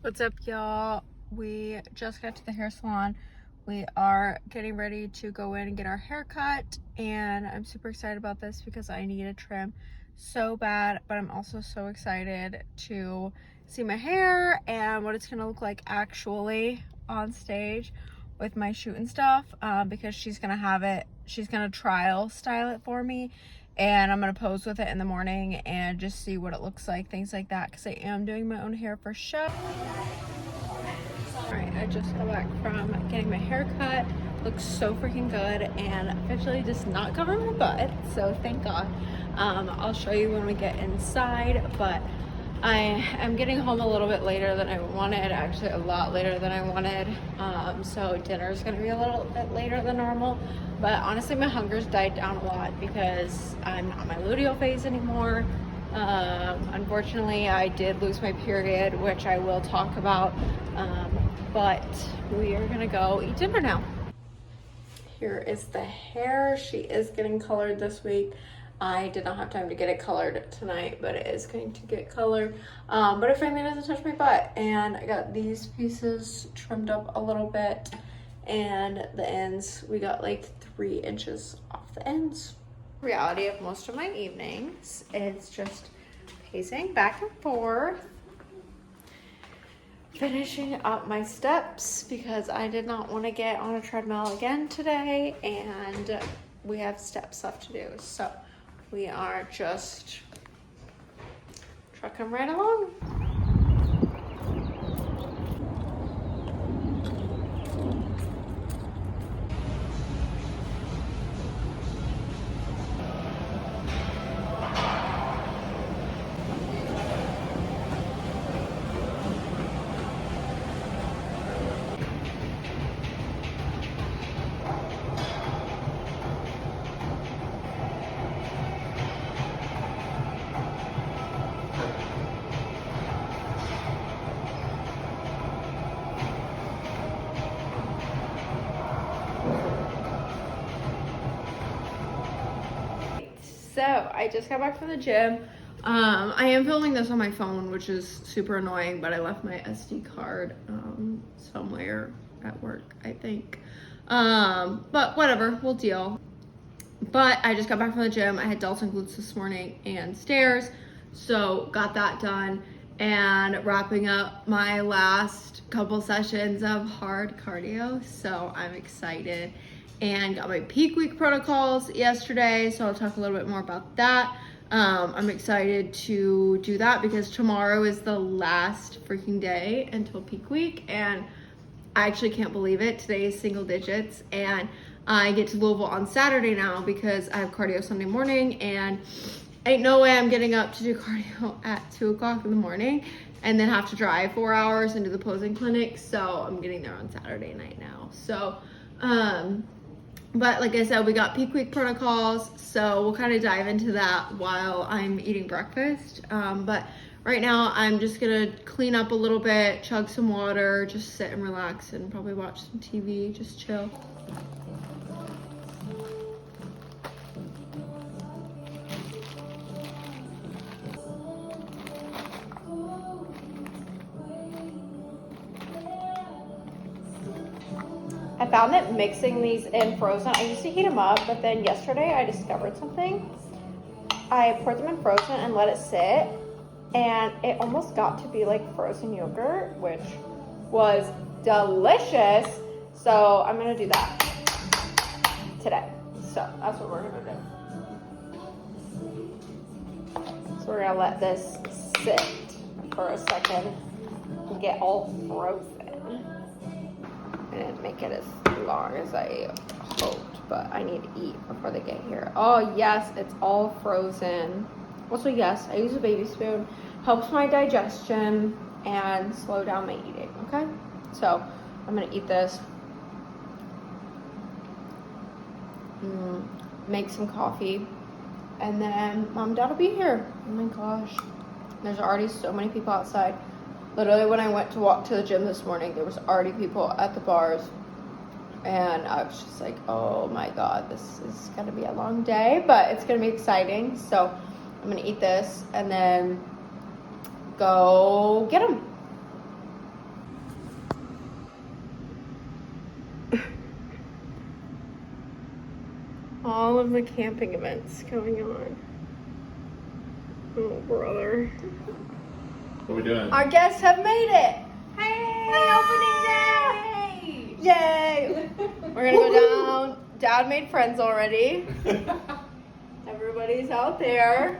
What's up, y'all? We just got to the hair salon. We are getting ready to go in and get our hair cut, and I'm super excited about this because I need a trim so bad, but I'm also so excited to see my hair and what it's gonna look like actually on stage with my shoot and stuff, because she's gonna trial style it for me, and I'm gonna pose with it in the morning and just see what it looks like, things like that, because I am doing my own hair for show. Alright, I just got back from getting my hair cut. Looks so freaking good and officially does not cover my butt, so thank God. I'll show you when we get inside, but I am getting home a little bit later than I wanted, actually a lot later than I wanted. So dinner is going to be a little bit later than normal, but honestly my hunger's died down a lot because I'm not in my luteal phase anymore. Unfortunately, I did lose my period, which I will talk about, but we are gonna go eat dinner now. Here is the hair. She is getting colored this week. I did not have time to get it colored tonight, but it is going to get colored. But it finally doesn't touch my butt, and I got these pieces trimmed up a little bit, and the ends, we got like 3 inches off the ends. Reality of most of my evenings is just pacing back and forth, finishing up my steps because I did not want to get on a treadmill again today, and we have steps left to do, so we are just trucking right along. So I just got back from the gym. I am filming this on my phone, which is super annoying, but I left my SD card somewhere at work, I think. But whatever, we'll deal. But I just got back from the gym. I had delts and glutes this morning and stairs, so got that done, and wrapping up my last couple sessions of hard cardio, so I'm excited. And got my peak week protocols yesterday, so I'll talk a little bit more about that. I'm excited to do that because tomorrow is the last freaking day until peak week, and I actually can't believe it. Today is single digits, and I get to Louisville on Saturday now because I have cardio Sunday morning, and ain't no way I'm getting up to do cardio at 2 o'clock in the morning and then have to drive 4 hours and do the posing clinic. So I'm getting there on Saturday night now. So, but like I said, we got peak week protocols, so we'll kind of dive into that while I'm eating breakfast. But right now I'm just gonna clean up a little bit, chug some water, just sit and relax, and probably watch some TV, just chill. I found that mixing these in frozen, I used to heat them up, but then yesterday I discovered something. I poured them in frozen and let it sit, and it almost got to be like frozen yogurt, which was delicious. So I'm gonna do that today. So that's what we're gonna do. So we're gonna let this sit for a second and get all frozen. And make it as long as I hoped, but I need to eat before they get here. Oh yes, it's all frozen. Also yes, I use a baby spoon. Helps my digestion and slow down my eating, okay? So I'm gonna eat this. Make some coffee, and then mom and dad will be here. Oh my gosh, there's already so many people outside. Literally, when I went to walk to the gym this morning, there was already people at the bars, and I was just like, oh my God, this is gonna be a long day, but it's gonna be exciting. So I'm gonna eat this and then go get them. all of the camping events going on. Oh, brother. What are we doing? Our guests have made it. Hey, opening day! Yay! We're gonna go down. Dad made friends already. Everybody's out there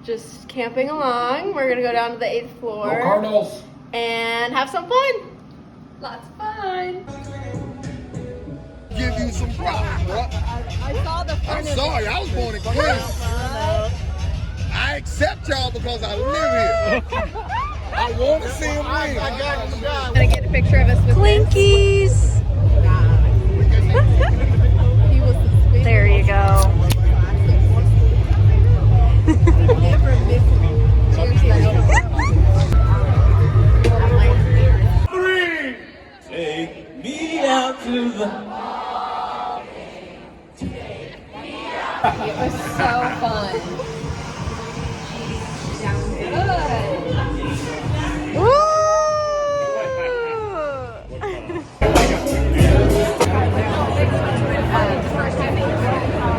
just camping along. We're gonna go down to the 8th floor. Go Cardinals! And have some fun. Lots of fun. Give you some props, bro. I saw the I'm sorry, I was born in Queens. I accept y'all because I live here. I want to see him win. Gonna get a picture of us with Clinkies. There you go. Take me out to the. It was so fun.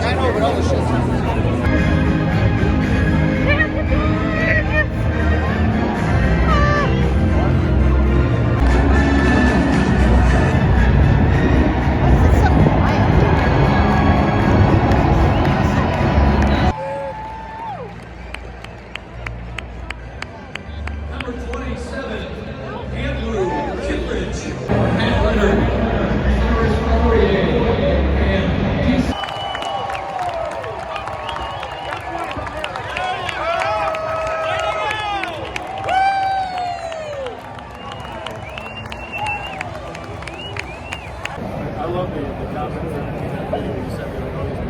I know, but other shit. Number 27, Andrew Kittredge. And runner, Cyrus Poirier. And I love the comments that came out when you said they were always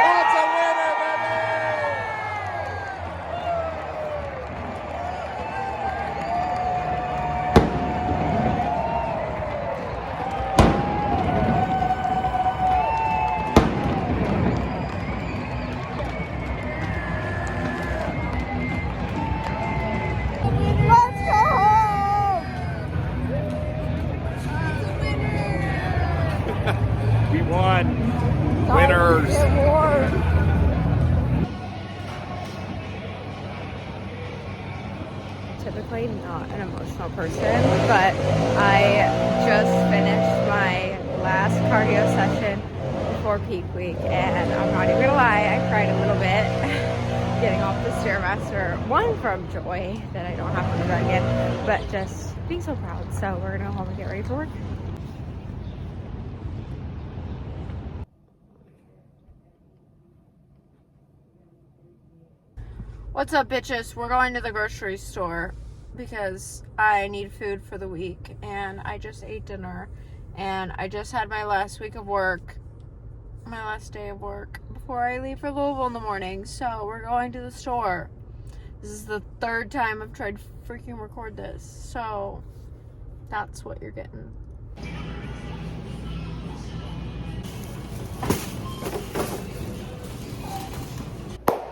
That's a winner, baby! We won. Winners. Typically not an emotional person, but I just finished my last cardio session before peak week, and I'm not even gonna lie, I cried a little bit getting off the Stairmaster. One, from joy that I don't have to do that again, but just being so proud. So we're gonna go home and get ready for work. What's up, bitches? We're going to the grocery store because I need food for the week, and I just ate dinner, and I just had my last week of work, my last day of work before I leave for Louisville in the morning. So we're going to the store. This is the 3rd time I've tried to freaking record this, so that's what you're getting.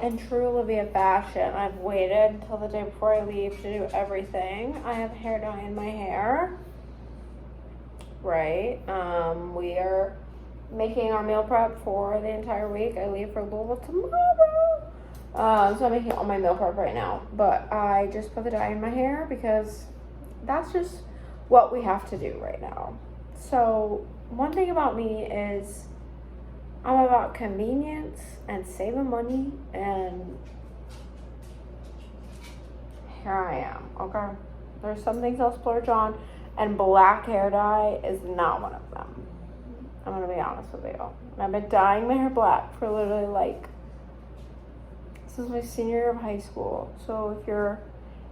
In true Olivia fashion, I've waited until the day before I leave to do everything. I have hair dye in my hair. Right. We are making our meal prep for the entire week. I leave for Louisville tomorrow. So I'm making all my meal prep right now. But I just put the dye in my hair because that's just what we have to do right now. So one thing about me is I'm about convenience and saving money, and here I am, okay? There's some things I'll splurge on, and black hair dye is not one of them. I'm gonna be honest with you. I've been dyeing my hair black for literally since my senior year of high school. So if you're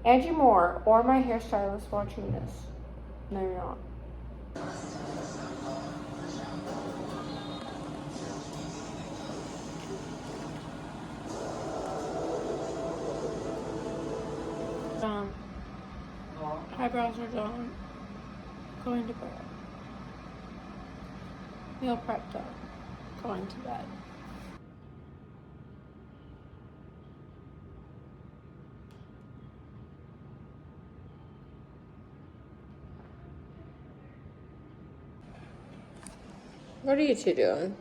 Angie Moore or my hairstylist watching this, no, you're not. Done. Eyebrows are done. Going to bed. Meal prep done. Going to bed. What are you two doing?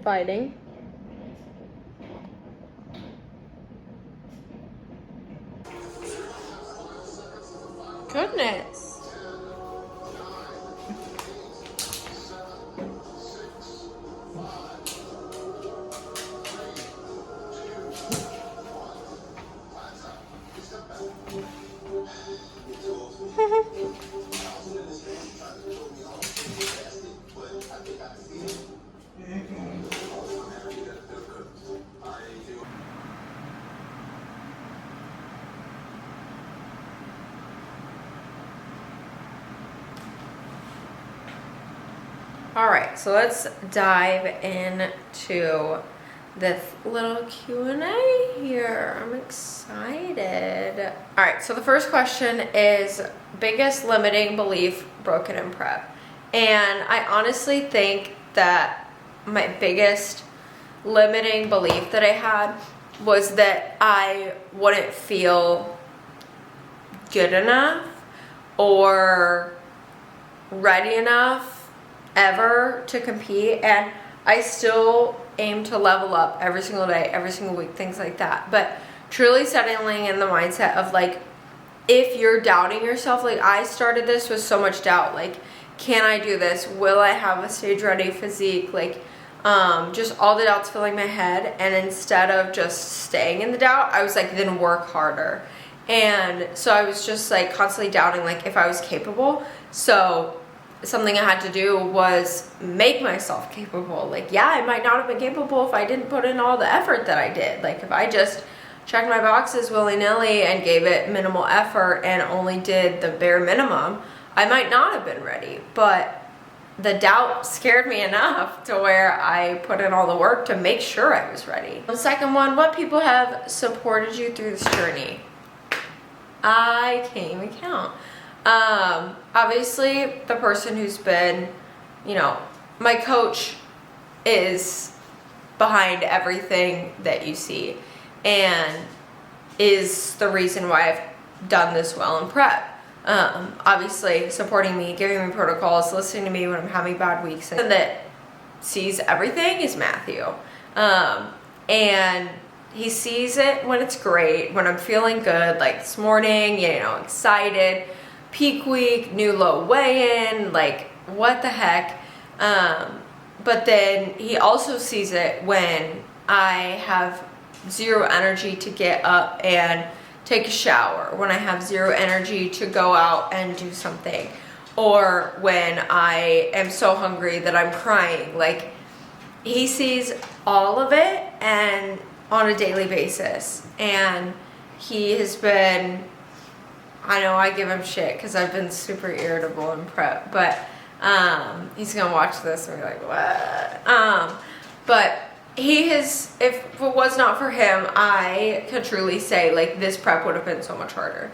Fighting? Goodness. All right, so let's dive into this little Q&A here. I'm excited. All right, so the first question is biggest limiting belief broken in prep. And I honestly think that my biggest limiting belief that I had was that I wouldn't feel good enough or ready enough ever to compete, and I still aim to level up every single day, every single week, things like that. But truly settling in the mindset of like, if you're doubting yourself, like I started this with so much doubt, like, can I do this? Will I have a stage ready physique? Like, just all the doubts filling my head. And instead of just staying in the doubt, I was like, then work harder. And so I was just like constantly doubting like if I was capable. So something I had to do was make myself capable. Like, yeah, I might not have been capable if I didn't put in all the effort that I did. Like, if I just checked my boxes willy-nilly and gave it minimal effort and only did the bare minimum, I might not have been ready. But the doubt scared me enough to where I put in all the work to make sure I was ready. The second one, what people have supported you through this journey? I can't even count. Obviously the person who's been, you know, my coach is behind everything that you see and is the reason why I've done this well in prep. Obviously supporting me, giving me protocols, listening to me when I'm having bad weeks, and that sees everything is Matthew. And he sees it when it's great, when I'm feeling good, like this morning, you know, excited, peak week, new low weigh-in, like what the heck. But then he also sees it when I have zero energy to get up and take a shower, when I have zero energy to go out and do something, or when I am so hungry that I'm crying. Like, he sees all of it and on a daily basis. And he has been, I know I give him shit because I've been super irritable in prep, but he's gonna watch this and be like, what? But he has, if it was not for him, I could truly say like this prep would have been so much harder.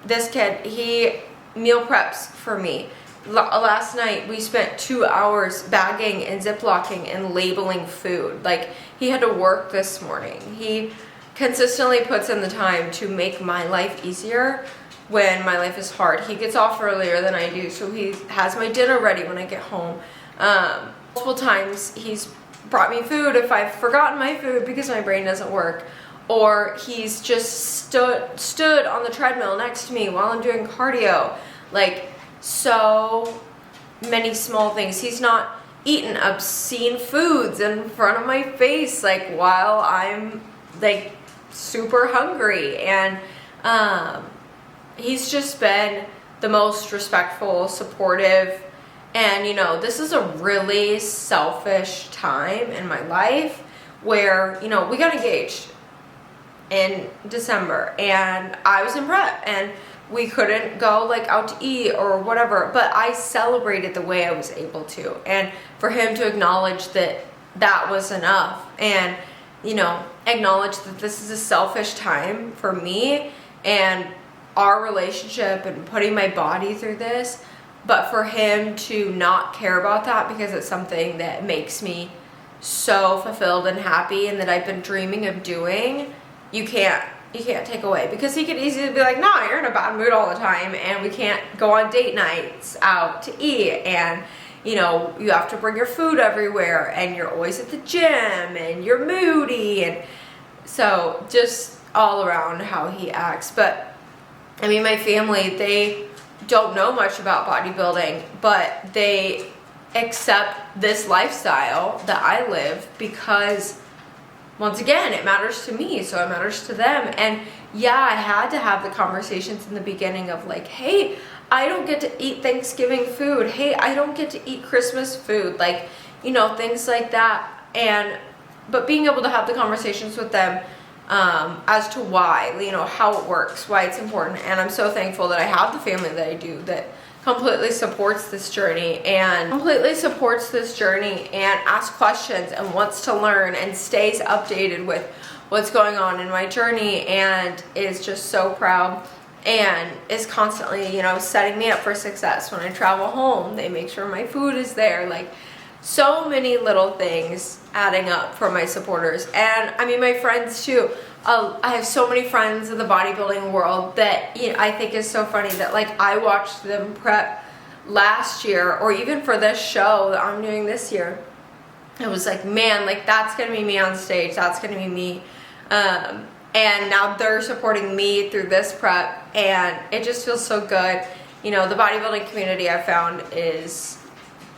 This kid, he meal preps for me. Last night we spent 2 hours bagging and ziplocking and labeling food. Like, he had to work this morning. He consistently puts in the time to make my life easier when my life is hard. He gets off earlier than I do, so he has my dinner ready when I get home. Multiple times he's brought me food if I've forgotten my food because my brain doesn't work, or he's just stood on the treadmill next to me while I'm doing cardio. Like, so many small things. He's not eaten obscene foods in front of my face like while I'm like super hungry. And he's just been the most respectful, supportive. And you know, this is a really selfish time in my life where, you know, we got engaged in December and I was in prep and we couldn't go like out to eat or whatever, but I celebrated the way I was able to. And for him to acknowledge that that was enough and, you know, acknowledge that this is a selfish time for me and our relationship and putting my body through this but for him to not care about that because it's something that makes me so fulfilled and happy and that I've been dreaming of doing, you can't take away, because he could easily be like, no, you're in a bad mood all the time and we can't go on date nights out to eat, and you know, you have to bring your food everywhere and you're always at the gym and you're moody. And so just all around how he acts. But I mean, my family, they don't know much about bodybuilding, but they accept this lifestyle that I live because, once again, it matters to me, so it matters to them. And yeah, I had to have the conversations in the beginning of like, hey, I don't get to eat Thanksgiving food. Hey, I don't get to eat Christmas food. Like, you know, things like that. But being able to have the conversations with them as to why, you know, how it works, why it's important. And I'm so thankful that I have the family that I do that completely supports this journey and asks questions and wants to learn and stays updated with what's going on in my journey, and is just so proud and is constantly, you know, setting me up for success. When I travel home, they make sure my food is there. Like, so many little things adding up for my supporters. And I mean, my friends too. I have so many friends in the bodybuilding world that, you know, I think is so funny that like I watched them prep last year, or even for this show that I'm doing this year. It was like, man, like that's gonna be me on stage, that's gonna be me. And now they're supporting me through this prep, and it just feels so good. You know, the bodybuilding community I found is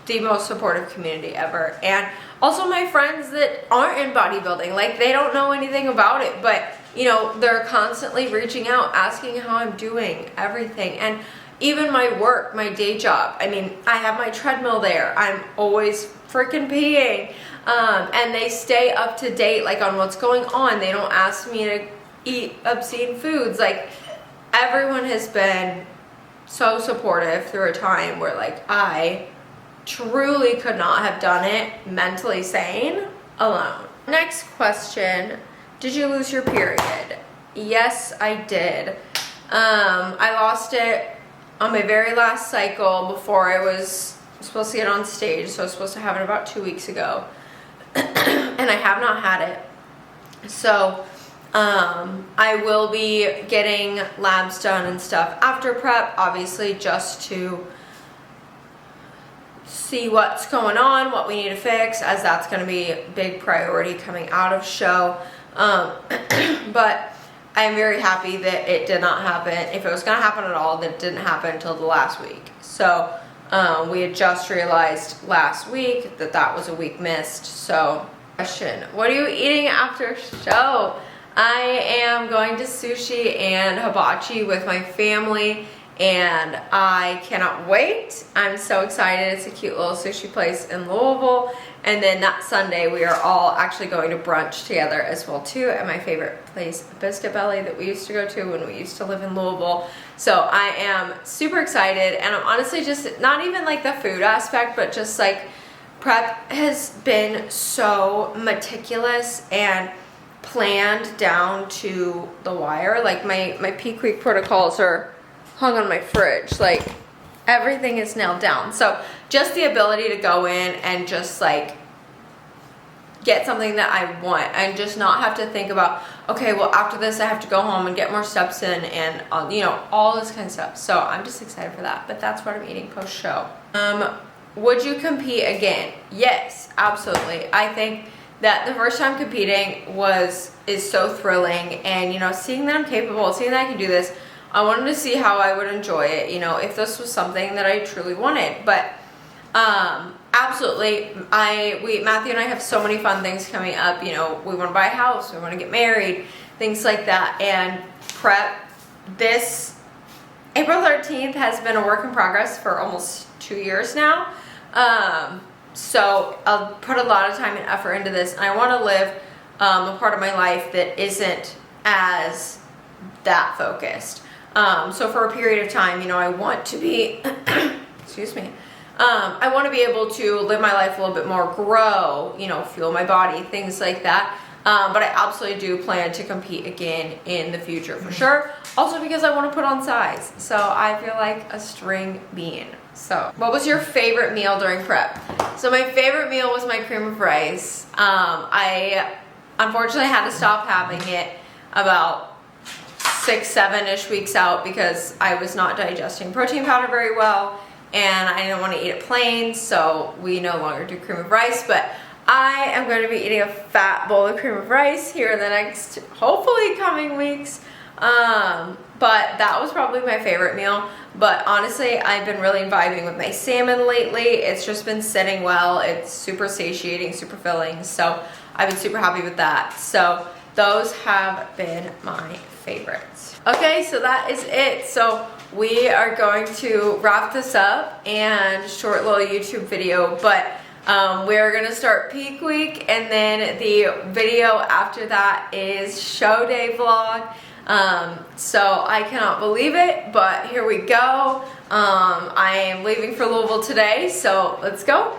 the most supportive community ever. And also my friends that aren't in bodybuilding, like they don't know anything about it, but you know, they're constantly reaching out, asking how I'm doing, everything. And even my work, my day job, I mean, I have my treadmill there. I'm always freaking peeing. And they stay up to date, like on what's going on. They don't ask me to eat obscene foods. Like, everyone has been so supportive through a time where like I truly could not have done it mentally sane alone. Next question, did you lose your period? Yes, I did. I lost it on my very last cycle before I was supposed to get on stage. So I was supposed to have it about 2 weeks ago. And I have not had it. So I will be getting labs done and stuff after prep, obviously, just to see what's going on, what we need to fix, as that's going to be a big priority coming out of show. But I'm very happy that it did not happen. If it was going to happen at all, that it didn't happen until the last week. So we had just realized last week that that was a week missed. So, question, what are you eating after show? I am going to sushi and hibachi with my family, and I cannot wait. I'm so excited. It's a cute little sushi place in Louisville. And then that Sunday, we are all actually going to brunch together as well too, at my favorite place, Biscuit Belly, that we used to go to when we used to live in Louisville. So I am super excited, and I'm honestly just, not even like the food aspect, but just like prep has been so meticulous and planned down to the wire. Like my peak week protocols are hung on my fridge. Like, everything is nailed down. So just the ability to go in and just like get something that I want, and just not have to think about, okay, well after this I have to go home and get more steps in, and you know, all this kind of stuff. So I'm just excited for that. But that's what I'm eating post show. Would you compete again? Yes, absolutely. I think that the first time competing is so thrilling, and you know, seeing that I'm capable, seeing that I can do this, I wanted to see how I would enjoy it, you know, if this was something that I truly wanted. But absolutely, Matthew and I have so many fun things coming up. You know, we want to buy a house, we want to get married, things like that. And prep, this April 13th has been a work in progress for almost 2 years now. So I'll put a lot of time and effort into this, and I want to live a part of my life that isn't as that focused. So for a period of time, you know, I want to be, excuse me, I want to be able to live my life a little bit more, grow, you know, fuel my body, things like that. But I absolutely do plan to compete again in the future for sure. Also because I want to put on size. So I feel like a string bean. So, what was your favorite meal during prep? So my favorite meal was my cream of rice. I unfortunately had to stop having it about 6-7-ish weeks out because I was not digesting protein powder very well and I didn't want to eat it plain, so we no longer do cream of rice. But I am going to be eating a fat bowl of cream of rice here in the next, hopefully, coming weeks. But that was probably my favorite meal. But honestly, I've been really vibing with my salmon lately. It's just been sitting well. It's super satiating, super filling. So I've been super happy with that. So those have been my favorites. Okay, so that is it. So we are going to wrap this up and short little YouTube video, but we're gonna start peak week, and then the video after that is show day vlog. So I cannot believe it, but here we go. I am leaving for Louisville today, so let's go.